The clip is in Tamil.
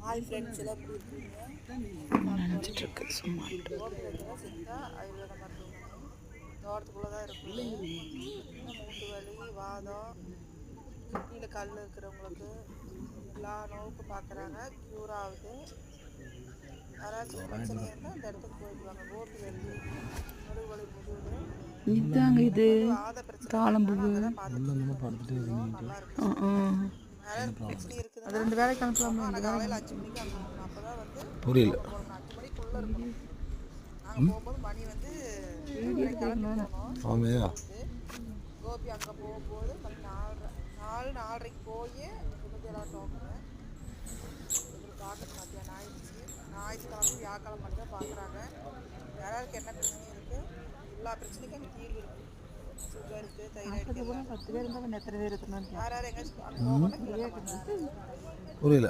ஹாய் ஃப்ரெண்ட்ஸ் எல்லாம் எப்படி இருக்கீங்க? நினச்சிட்டு இருக்கு சும்மா. கோபியில் சித்தா ஆயுர்வேத மருத்துவமனை தோட்டத்துக்குள்ளே தான் இருக்குது. மூட்டு வலி, வாதம், கிட்னியில் கல் இருக்கிறவங்களுக்கு எல்லா நோவுக்கும் பார்க்குறாங்க. க்யூர் ஆகுது. யாராச்சும் பிரச்சனை இருந்தால் அந்த இடத்துக்கு போயிடுவாங்க. கோபியில் முதுகு வலி, முதுகு இதாங்க இது வாத பிரச்சனை தாளம்பூ. நல்லா இருக்கு. பிரச்சனை இருக்குது. அது 2 வேலைக்கு அனுப்பலாமா? ஆனால் காலையில் 5 மணிக்கு அங்கே போகணும். அப்போ தான் வந்து புரியல. 5 மணிக்குள்ளே இருக்கணும். நாங்கள் போகும்போது மணி வந்து கிளம்பி போகணும். ஆமையா கோபி அங்கே போகும்போது மணி 4:30க்கு போய் 27 டோக்கனு இதில் பார்க்கணும். மத்தியானம் ஆயிடுச்சு. ஞாயிற்றுக்கிழமை வியாழக்கிழமை மட்டும் தான் பார்க்குறாங்க. யாராருக்கு என்ன பிரச்சனை இருக்குது, எல்லா பிரச்சனைக்கும் அங்கே தீர்வு இருக்குது. சுகர் இருக்குது, தைராய்டு இருக்குது. 10 பேர் இருந்தால் எத்தனை பேர் இருக்கணும்? யார் எங்கேயாச்சும் அங்கே போகணும். புரியல.